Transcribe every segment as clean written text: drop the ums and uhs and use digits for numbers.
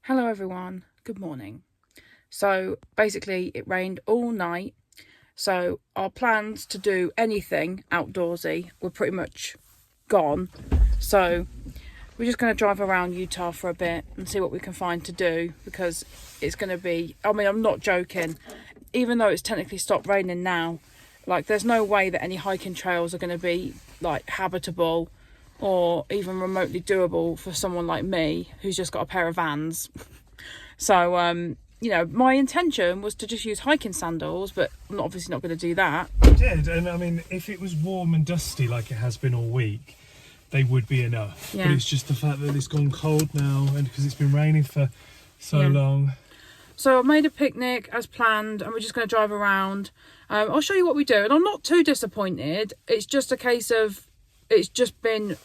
Hello everyone, good morning. So basically it rained all night, so our plans to do anything outdoorsy were pretty much gone. So we're just going to drive around Utah for a bit and see what we can find to do, because it's going to be, I'm not joking, even though it's technically stopped raining now, like there's no way that any hiking trails are going to be like habitable or even remotely doable for someone like me who's just got a pair of Vans. So my intention was to just use hiking sandals, but I'm obviously not going to do that. I did, and I mean, if it was warm and dusty like it has been all week, they would be enough. Yeah. But it's just the fact that it's gone cold now, and because it's been raining for so long. So I made a picnic as planned, and we're just going to drive around. I'll show you what we do, and I'm not too disappointed. It's just a case of it's just been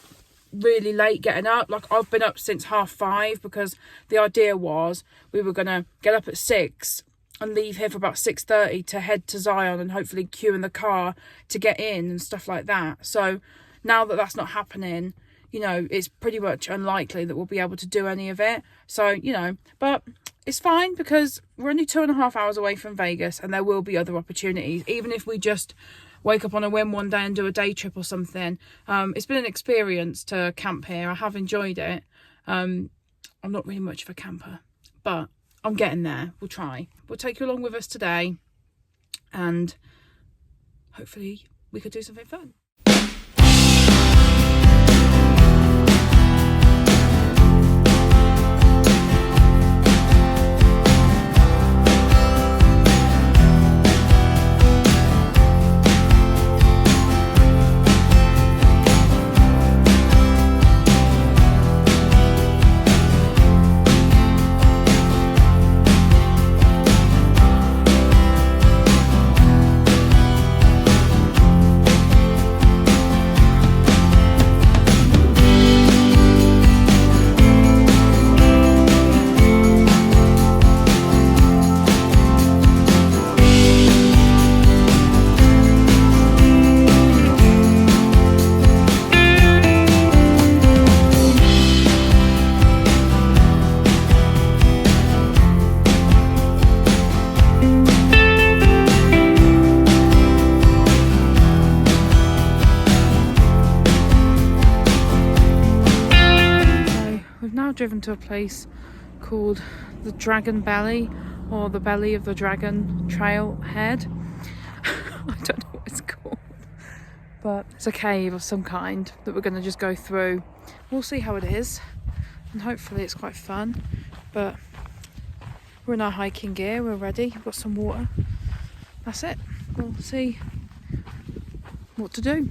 really late getting up. Like, I've been up since 5:30 because the idea was we were going to get up at 6 and leave here for about 6:30 to head to Zion and hopefully queue in the car to get in and stuff like that. So now that that's not happening, it's pretty much unlikely that we'll be able to do any of it. So, but it's fine because we're only 2.5 hours away from Vegas, and there will be other opportunities, even if we just wake up on a whim one day and do a day trip or something. It's been an experience to camp here. I have enjoyed it. I'm not really much of a camper, but I'm getting there. We'll try. We'll take you along with us today, and hopefully we could do something fun. Driven to a place called the Dragon Belly, or the Belly of the Dragon Trailhead. I don't know what it's called, but it's a cave of some kind that we're going to just go through. We'll see how it is, and hopefully it's quite fun. But we're in our hiking gear, we're ready, we've got some water. That's it. We'll see what to do.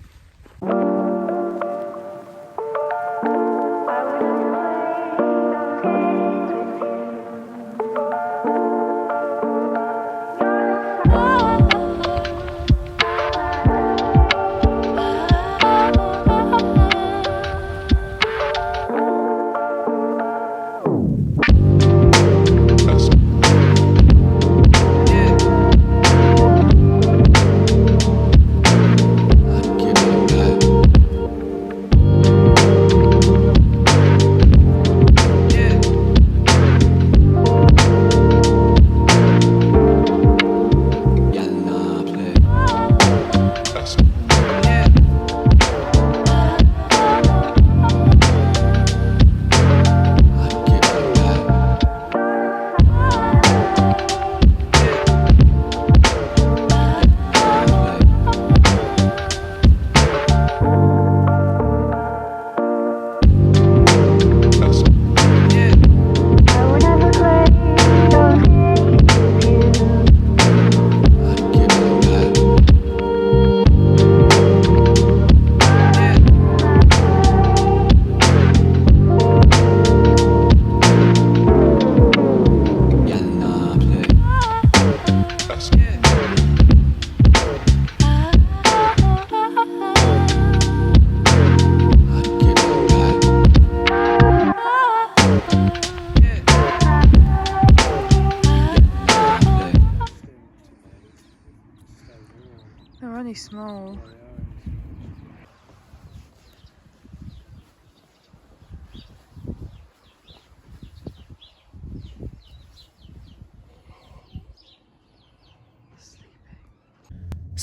They're small.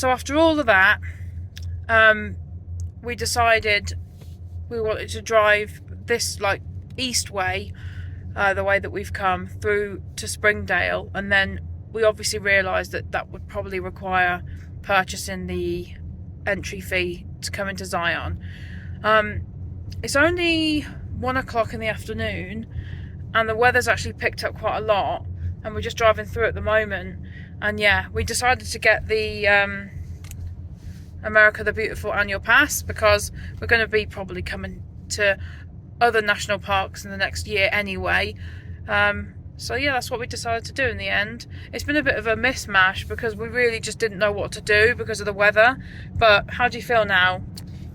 So after all of that, we decided we wanted to drive this like east way, the way that we've come through to Springdale, and then we obviously realised that that would probably require purchasing the entry fee to come into Zion. It's only 1 o'clock in the afternoon and the weather's actually picked up quite a lot, and we're just driving through at the moment. And yeah, we decided to get the America the Beautiful annual pass because we're going to be probably coming to other national parks in the next year anyway. So yeah, that's what we decided to do in the end. It's been a bit of a mishmash because we really just didn't know what to do because of the weather. But how do you feel now?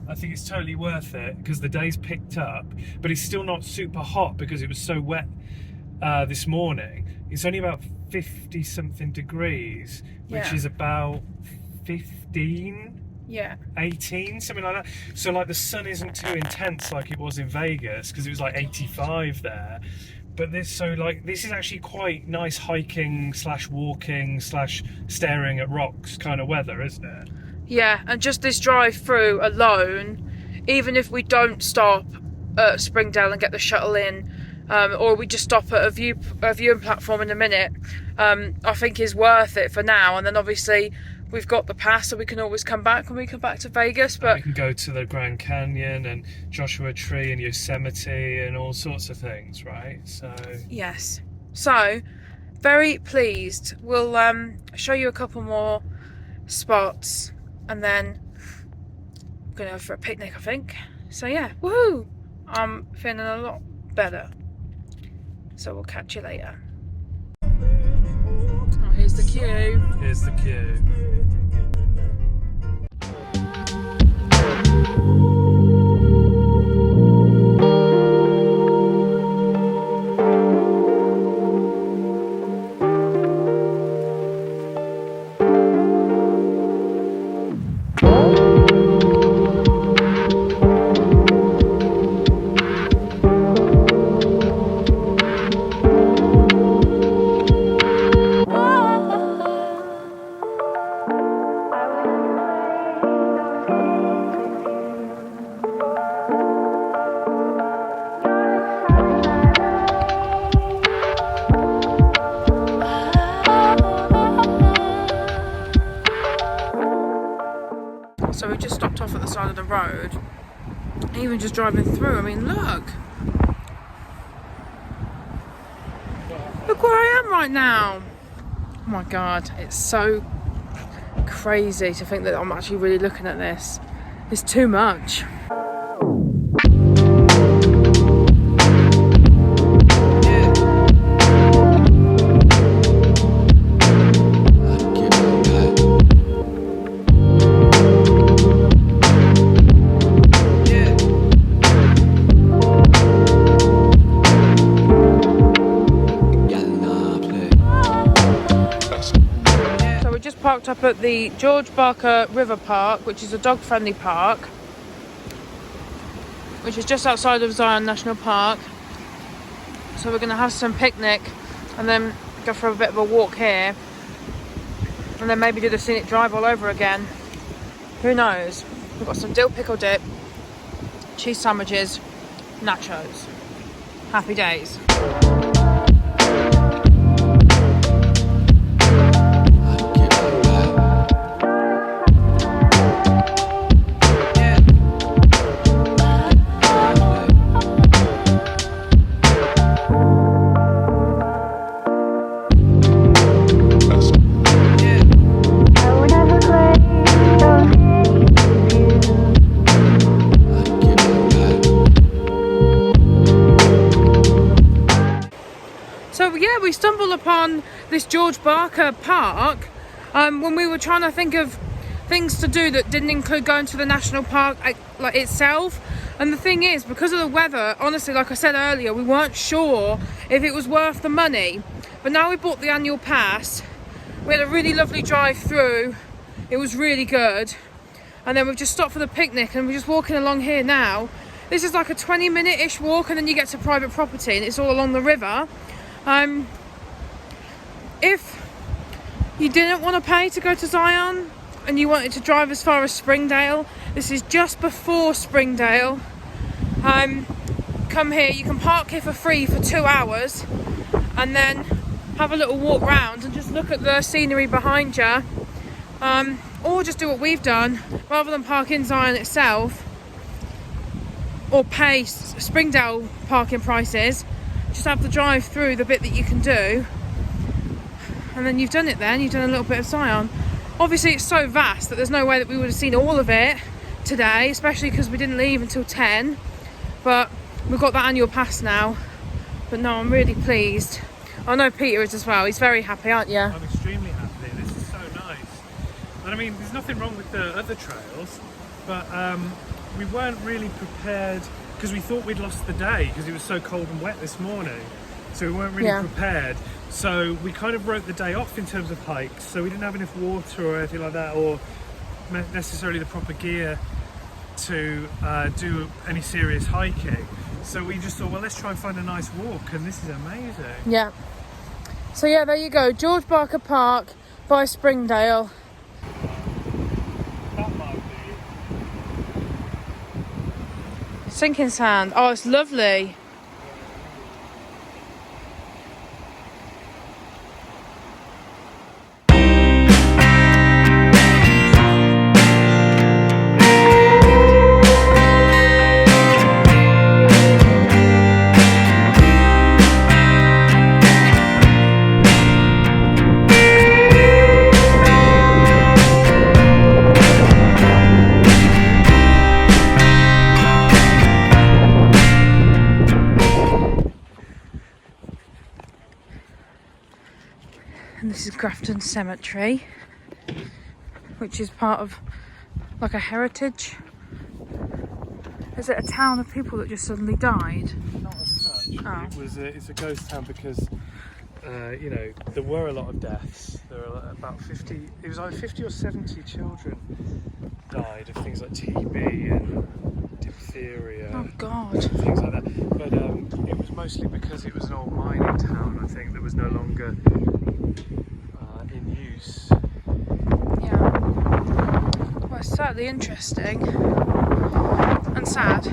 I think it's totally worth it because the day's picked up, but it's still not super hot because it was so wet this morning. It's only about 50 something degrees, which is about 15, 18, something like that. So like the sun isn't too intense like it was in Vegas because it was like 85 there. But this is actually quite nice hiking / walking / staring at rocks kind of weather, isn't it? Yeah, and just this drive through alone, even if we don't stop at Springdale and get the shuttle in, or we just stop at a viewing platform in a minute, I think is worth it for now. And then obviously we've got the pass, so we can always come back when we come back to Vegas. But we can go to the Grand Canyon and Joshua Tree and Yosemite and all sorts of things, right? So yes, so very pleased. We'll show you a couple more spots, and then I'm gonna go for a picnic, I think. So yeah, woohoo! I'm feeling a lot better. So we'll catch you later. Oh, here's the queue. Here's the queue. So we just stopped off at the side of the road. Even just driving through, I mean, look where I am right now. Oh my god, it's so crazy to think that I'm actually really looking at this. It's too much. Parked up at the George Barker River Park, which is a dog-friendly park, which is just outside of Zion National Park. So we're going to have some picnic and then go for a bit of a walk here, and then maybe do the scenic drive all over again. Who knows? We've got some dill pickle dip, cheese sandwiches, nachos. Happy days. We stumbled upon this George Barker Park when we were trying to think of things to do that didn't include going to the national park like itself. And the thing is, because of the weather, honestly, like I said earlier, we weren't sure if it was worth the money. But now we bought the annual pass. We had a really lovely drive through. It was really good. And then we've just stopped for the picnic and we're just walking along here now. This is like a 20-minute-ish walk, and then you get to private property and it's all along the river. If you didn't want to pay to go to Zion, and you wanted to drive as far as Springdale, this is just before Springdale. Come here, you can park here for free for 2 hours and then have a little walk round and just look at the scenery behind you, or just do what we've done, rather than park in Zion itself or pay Springdale parking prices. Just have to drive through the bit that you can do, and then you've done it. Then you've done a little bit of Zion. Obviously it's so vast that there's no way that we would have seen all of it today, especially because we didn't leave until 10, but we've got that annual pass now. But no, I'm really pleased. I know Peter is as well. He's very happy, aren't you? I'm extremely happy. This is so nice. And I mean, there's nothing wrong with the other trails, but we weren't really prepared, because we thought we'd lost the day because it was so cold and wet this morning. So we weren't really prepared. So we kind of wrote the day off in terms of hikes. So we didn't have enough water or anything like that, or necessarily the proper gear to do any serious hiking. So we just thought, well, let's try and find a nice walk, and this is amazing. Yeah. So yeah, there you go. George Barker Park by Springdale. That might be. Sinking sand. Oh, it's lovely. And this is Grafton Cemetery, which is part of like a heritage. Is it a town of people that just suddenly died? Not as such. Oh. It's a ghost town because you know, there were a lot of deaths. There were about 50. It was either 50 or 70 children died of things like TB and diphtheria. Oh God. And things like that. But it was mostly because it was an old mining town, I think, that was no longer in use. Yeah. Well, it's certainly interesting and sad.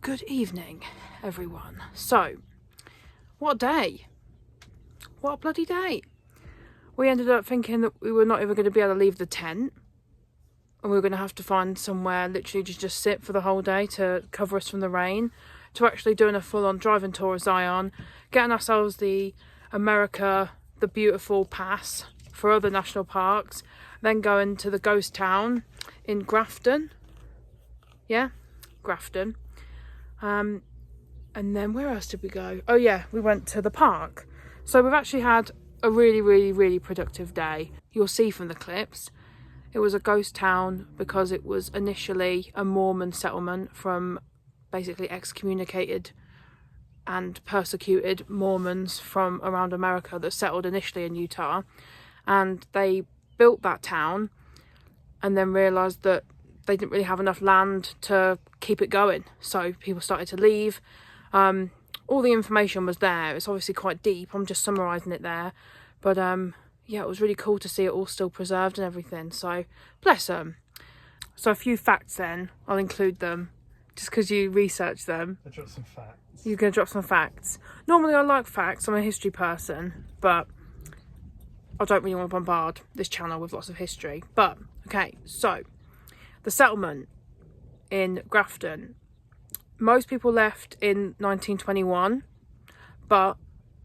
Good evening, everyone. So, what a day. What a bloody day. We ended up thinking that we were not even going to be able to leave the tent, and we were going to have to find somewhere literally just sit for the whole day to cover us from the rain, to actually doing a full-on driving tour of Zion, getting ourselves the America the Beautiful pass for other national parks, then going to the ghost town in Grafton. Yeah, Grafton. And then where else did we go? Oh yeah, we went to the park. So we've actually had a really productive day. You'll see from the clips. It was a ghost town because it was initially a Mormon settlement from basically excommunicated and persecuted Mormons from around America that settled initially in Utah. And they built that town and then realised that they didn't really have enough land to keep it going. So people started to leave. All the information was there. It's obviously quite deep. I'm just summarising it there. But yeah, it was really cool to see it all still preserved and everything. So bless them. So a few facts then. I'll include them just because you researched them. I dropped some facts. You're going to drop some facts. Normally I like facts. I'm a history person. But I don't really want to bombard this channel with lots of history. But, okay, so the settlement in Grafton. Most people left in 1921, but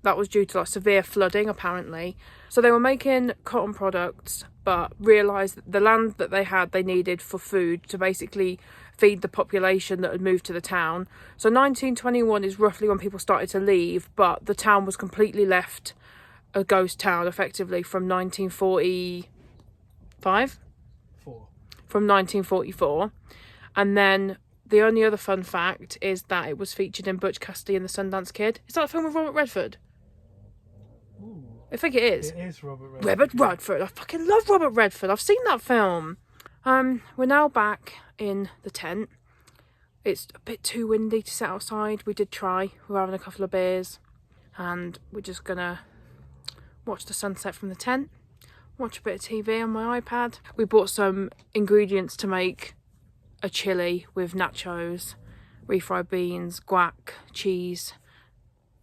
that was due to like severe flooding apparently. So they were making cotton products, but realised that the land that they had they needed for food to basically feed the population that had moved to the town. So 1921 is roughly when people started to leave, but the town was completely left a ghost town effectively from 1945? From 1944. And then the only other fun fact is that it was featured in Butch Cassidy and the Sundance Kid. Is that a film with Robert Redford? Ooh, I think it is. It is Robert Redford. Robert Redford. I fucking love Robert Redford. I've seen that film. We're now back in the tent. It's a bit too windy to sit outside. We did try. We're having a couple of beers. And we're just going to watch the sunset from the tent. Watch a bit of TV on my iPad. We bought some ingredients to make a chili with nachos, refried beans, guac, cheese.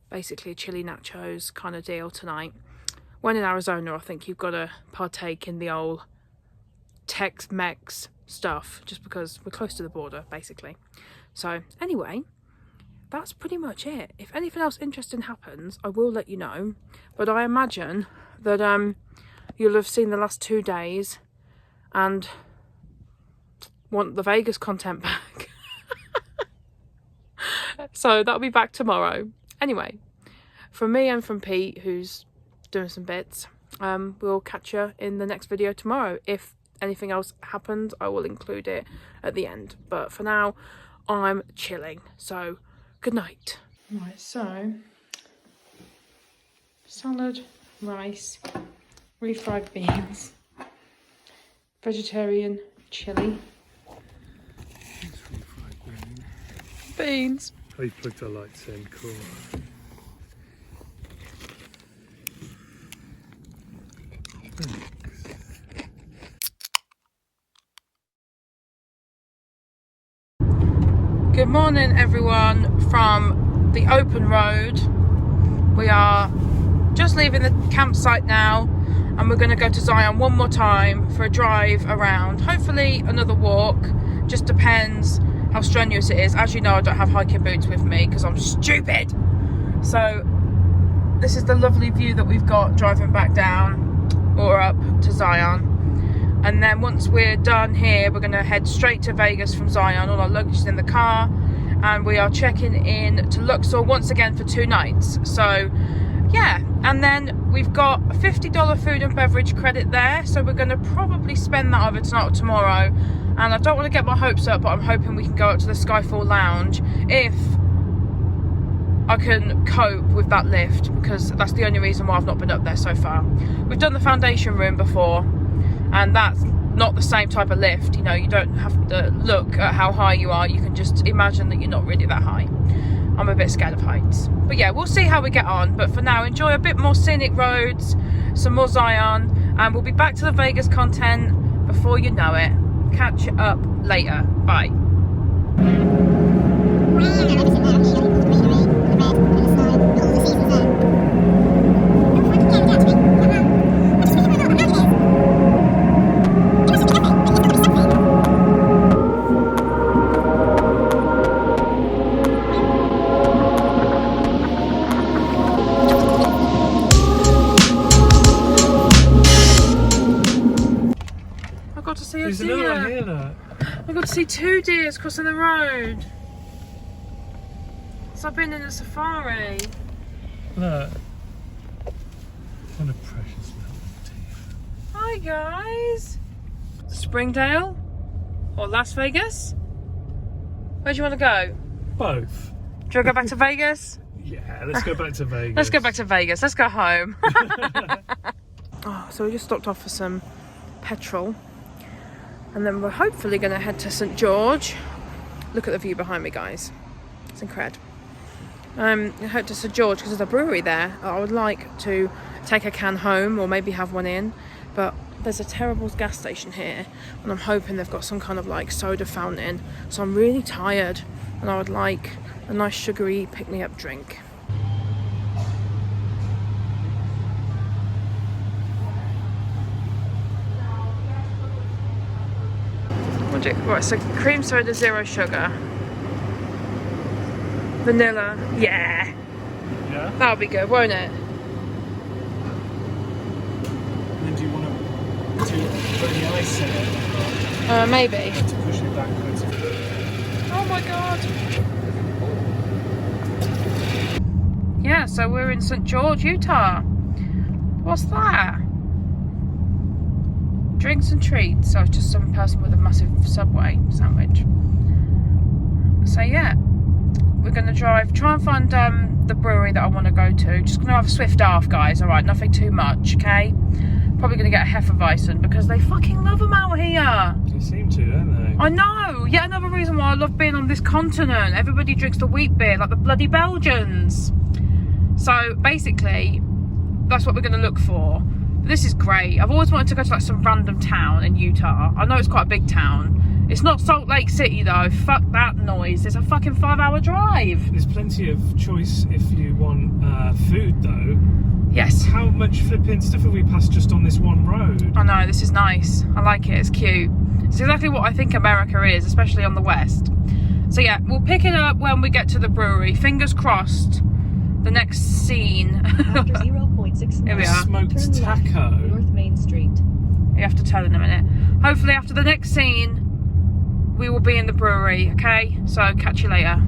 Basically a chili nachos kind of deal tonight. When in Arizona, I think you've got to partake in the old Tex-Mex stuff just because we're close to the border, basically. So anyway, that's pretty much it. If anything else interesting happens, I will let you know. But I imagine that you'll have seen the last 2 days and want the Vegas content back. So that'll be back tomorrow. Anyway, from me and from Pete, who's doing some bits, we'll catch you in the next video tomorrow. If anything else happens, I will include it at the end. But for now, I'm chilling. So good night. Right, so salad, rice, refried beans, vegetarian chili. Beans. Oh, you plugged our lights in, cool. Good morning everyone from the open road. We are just leaving the campsite now and we're going to go to Zion one more time for a drive around. Hopefully another walk, just depends how strenuous it is. As you know, I don't have hiking boots with me because I'm stupid. So this is the lovely view that we've got driving back down or up to Zion. And then once we're done here, we're going to head straight to Vegas from Zion. All our luggage is in the car and we are checking in to Luxor once again for 2 nights. So yeah, and then we've got a $50 food and beverage credit there. So we're going to probably spend that over tonight or tomorrow. And I don't want to get my hopes up, but I'm hoping we can go up to the Skyfall Lounge if I can cope with that lift, because that's the only reason why I've not been up there so far. We've done the foundation room before, and that's not the same type of lift. You know, you don't have to look at how high you are. You can just imagine that you're not really that high. I'm a bit scared of heights. But yeah, we'll see how we get on. But for now, enjoy a bit more scenic roads, some more Zion, and we'll be back to the Vegas content before you know it. Catch you up later. Bye. There's another one here, look. I got to see 2 deers crossing the road. So I've been in a safari. Look. What a precious little deer. Hi guys. Springdale or Las Vegas? Where do you want to go? Both. Do you want to go back to Vegas? Yeah, let's go back to Vegas. Let's go back to Vegas. Let's go home. Oh, so we just stopped off for some petrol. And then we're hopefully going to head to St. George. Look at the view behind me, guys. It's incredible. I head to St. George because there's a brewery there. I would like to take a can home or maybe have one in. But there's a terrible gas station here. And I'm hoping they've got some kind of like soda fountain. So I'm really tired. And I would like a nice sugary pick-me-up drink. Right, so cream soda, 0 sugar. Vanilla, yeah. Yeah? That'll be good, won't it? And then do you want to put any ice in it? Maybe. To push it backwards. Oh my god. Yeah, so we're in St. George, Utah. What's that? Drinks and treats. So it's just some person with a massive Subway sandwich. So yeah, we're going to try and find the brewery that I want to go to. Just going to have a swift half, guys. Alright, nothing too much, okay? Probably going to get a Hefeweizen because they fucking love them out here. They seem to, don't they? I know. Yet another reason why I love being on this continent. Everybody drinks the wheat beer like the bloody Belgians. So basically, that's what we're going to look for. This is great. I've always wanted to go to like some random town in Utah. I know it's quite a big town. It's not Salt Lake City though. Fuck that noise. It's a fucking 5-hour drive. There's plenty of choice if you want food though. Yes. How much flipping stuff have we passed just on this one road? I know, this is nice. I like it. It's cute. It's exactly what I think America is, especially on the west. So yeah, we'll pick it up when we get to the brewery. Fingers crossed. The next scene. After 0.6 Here we are. Smoked taco. North Main Street. You have to tell in a minute. Hopefully after the next scene, we will be in the brewery, okay? So catch you later.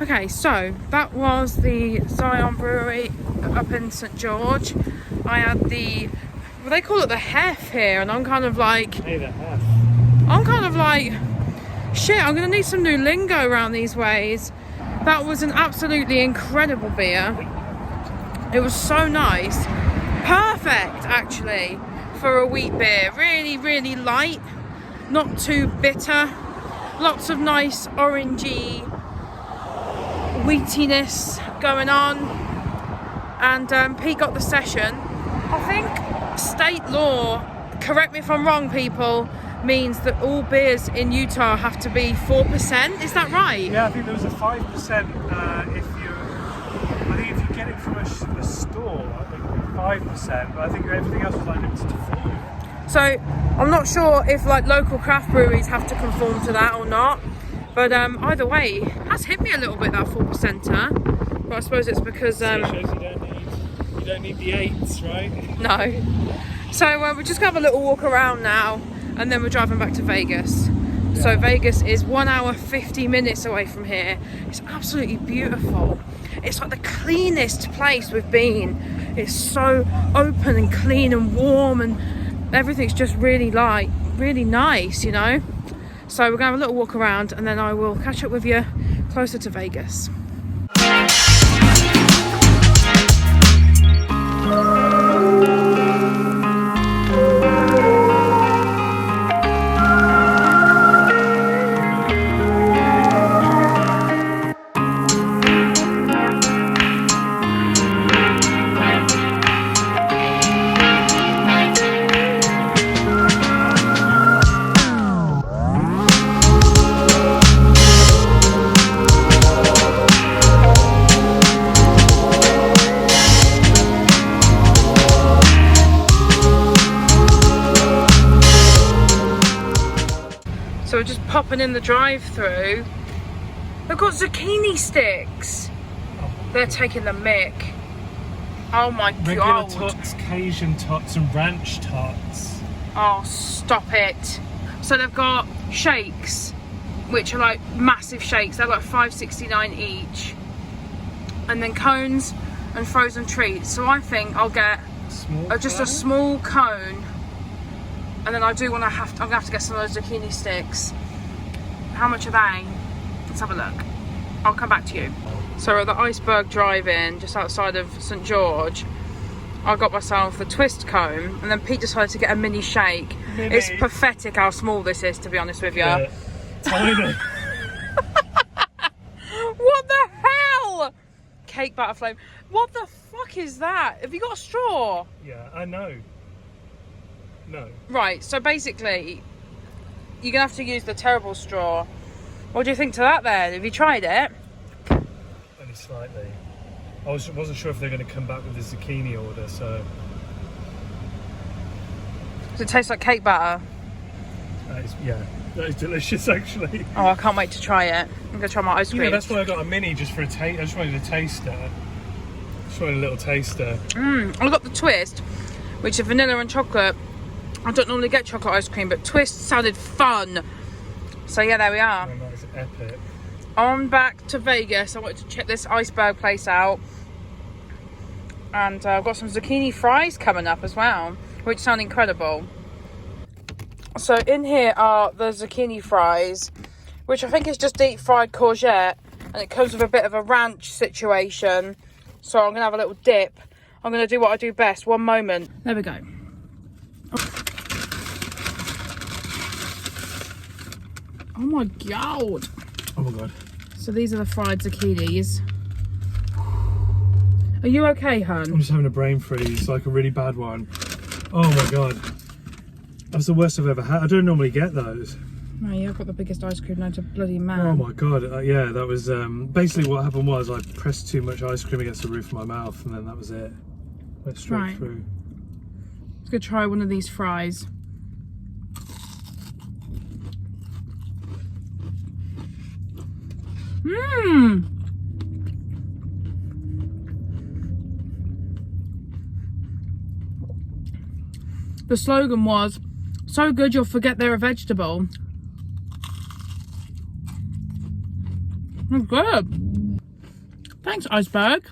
Okay, so that was the Zion Brewery up in St. George. I had the, well, they call it the Hef here, and I'm kind of like, Hey, the Hef. shit, I'm gonna need some new lingo around these ways. That was an absolutely incredible beer. It was so nice. Perfect, actually, for a wheat beer. Really, really light, not too bitter. Lots of nice orangey wheatiness going on. And Pete got the session. I think state law, correct me if I'm wrong, people, means that all beers in Utah have to be 4%. Is that right? Yeah, I think there was a 5% if you get it from a store, I think it would be 5%, but I think everything else was like limited to 4%. So I'm not sure if like local craft breweries have to conform to that or not. But either way, it has hit me a little bit, that 4%er. But I suppose it's because So it shows you don't need the 8s, right? no. So we're just gonna have a little walk around now, and then we're driving back to Vegas. Yeah. So Vegas is 1 hour 50 minutes away from here. It's absolutely beautiful. It's like the cleanest place we've been. It's so open and clean and warm, and everything's just really light, really nice, you know. So we're gonna have a little walk around, and then I will catch up with you closer to Vegas. popping in the drive-through. They've got zucchini sticks. They're taking the mick. Oh my Regular god. tots, Cajun tots and ranch tots. Oh, stop it. So they've got shakes, which are like massive shakes. They're like $5.69 each. And then cones and frozen treats. So I think I'll get just a small cone. And then I do want to I'm going to have to get some of those zucchini sticks. How much are they? Let's have a look. I'll come back to you. So we're at the Iceberg Drive-In, just outside of St George. I got myself the twist cone, and then Pete decided to get a mini shake. Mini. It's pathetic how small this is, to be honest with you. Yeah. Tiny. What the hell? Cake batter flame. What the fuck is that? Have you got a straw? Yeah, I know. No. Right, so basically, you're going to have to use the terrible straw. What do you think to that then? Have you tried it? Only slightly. I wasn't sure if they're going to come back with the zucchini order, so... Does it taste like cake batter? That is delicious, actually. Oh, I can't wait to try it. I'm going to try my ice cream. Yeah, that's why I got a mini, just for a taste. I just wanted a taster. Just wanted a little taster. I got the twist, which is vanilla and chocolate. I don't normally get chocolate ice cream, but twist sounded fun. So yeah, there we are. And that is epic. On back to Vegas. I wanted to check this iceberg place out. And I've got some zucchini fries coming up as well, which sound incredible. So in here are the zucchini fries, which I think is just deep fried courgette, and it comes with a bit of a ranch situation. So I'm going to have a little dip. I'm going to do what I do best. One moment. There we go. Oh my god. Oh my god. So these are the fried zucchinis. Are you okay, hun? I'm just having a brain freeze, like a really bad one. Oh my god. That's the worst I've ever had. I don't normally get those. No, yeah, I've got the biggest ice cream known to bloody man. Oh my god. Yeah, that was basically what happened was I pressed too much ice cream against the roof of my mouth, and then that was it. Went straight through. Let's go try one of these fries. Mmm. The slogan was, so good you'll forget they're a vegetable. That's good. Thanks, Iceberg.